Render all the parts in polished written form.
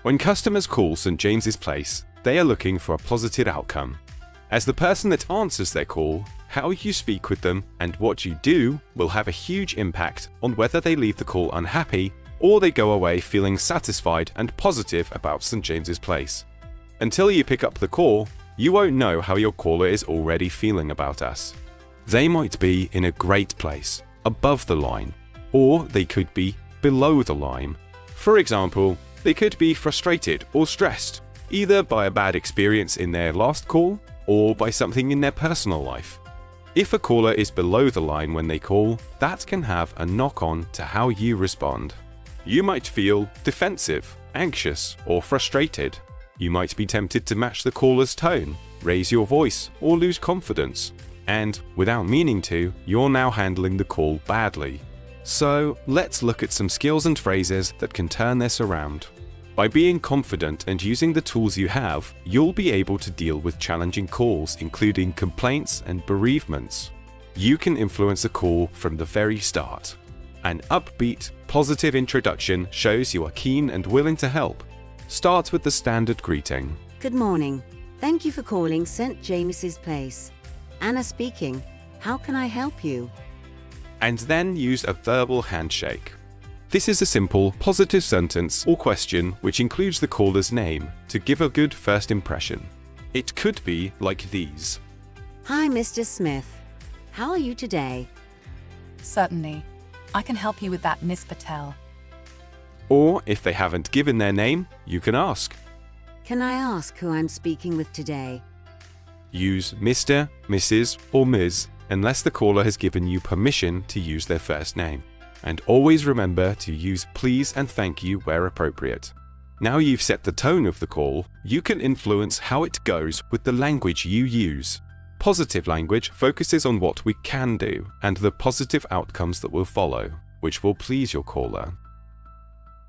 When customers call St. James's Place, they are looking for a positive outcome. As the person that answers their call, how you speak with them and what you do will have a huge impact on whether they leave the call unhappy or they go away feeling satisfied and positive about St. James's Place. Until you pick up the call, you won't know how your caller is already feeling about us. They might be in a great place, above the line, or they could be below the line. For example, they could be frustrated or stressed, either by a bad experience in their last call or by something in their personal life. If a caller is below the line when they call, that can have a knock-on to how you respond. You might feel defensive, anxious, or frustrated. You might be tempted to match the caller's tone, raise your voice, or lose confidence. And, without meaning to, you're now handling the call badly. So, let's look at some skills and phrases that can turn this around. By being confident and using the tools you have, you'll be able to deal with challenging calls, including complaints and bereavements. You can influence a call from the very start. An upbeat, positive introduction shows you are keen and willing to help. Start with the standard greeting. Good morning. Thank you for calling St. James's Place. Anna speaking. How can I help you? And then use a verbal handshake. This is a simple, positive sentence or question which includes the caller's name to give a good first impression. It could be like these. Hi, Mr. Smith. How are you today? Certainly. I can help you with that, Miss Patel. Or, if they haven't given their name, you can ask. Can I ask who I'm speaking with today? Use Mr., Mrs., or Ms. unless the caller has given you permission to use their first name. And always remember to use please and thank you where appropriate. Now you've set the tone of the call, you can influence how it goes with the language you use. Positive language focuses on what we can do and the positive outcomes that will follow, which will please your caller.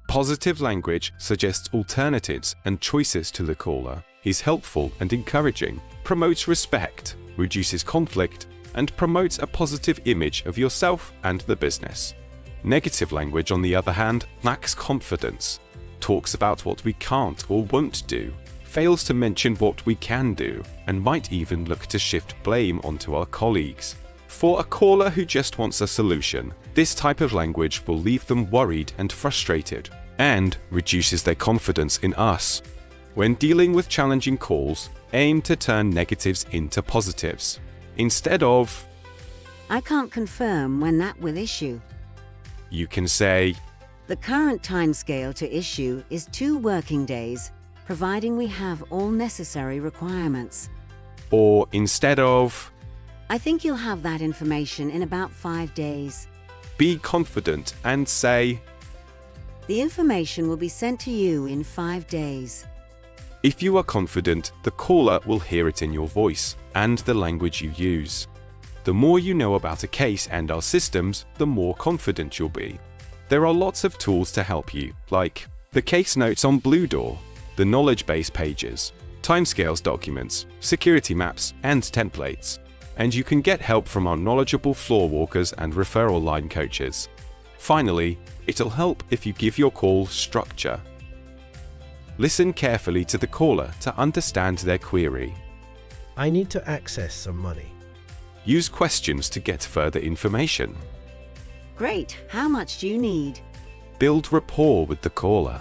Positive language suggests alternatives and choices to the caller, is helpful and encouraging, promotes respect, reduces conflict, and promotes a positive image of yourself and the business. Negative language, on the other hand, lacks confidence, talks about what we can't or won't do, fails to mention what we can do, and might even look to shift blame onto our colleagues. For a caller who just wants a solution, this type of language will leave them worried and frustrated, and reduces their confidence in us. When dealing with challenging calls, aim to turn negatives into positives. Instead of, I can't confirm when that will issue. you can say, The current timescale to issue is 2 working days, providing we have all necessary requirements. or instead of, I think you'll have that information in about 5 days. be confident and say, The information will be sent to you in 5 days. if you are confident, the caller will hear it in your voice and the language you use. The more you know about a case and our systems, the more confident you'll be. There are lots of tools to help you, like the case notes on Bluedoor, the knowledge base pages, timescales documents, security maps, and templates. And you can get help from our knowledgeable floor walkers and referral line coaches. Finally, it'll help if you give your call structure. Listen carefully to the caller to understand their query. I need to access some money. Use questions to get further information. Great. How much do you need? Build rapport with the caller.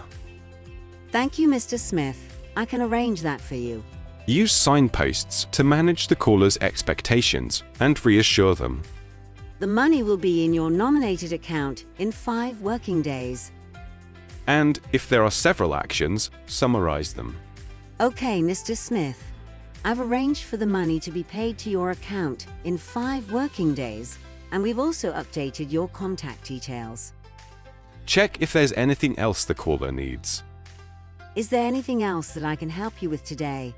Thank you, Mr. Smith. I can arrange that for you. Use signposts to manage the caller's expectations and reassure them. The money will be in your nominated account in 5 working days. And if there are several actions, summarize them. Okay, Mr. Smith. I've arranged for the money to be paid to your account in 5 working days, and we've also updated your contact details. Check if there's anything else the caller needs. Is there anything else that I can help you with today?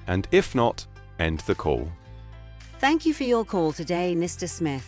And if not, end the call. Thank you for your call today, Mr. Smith.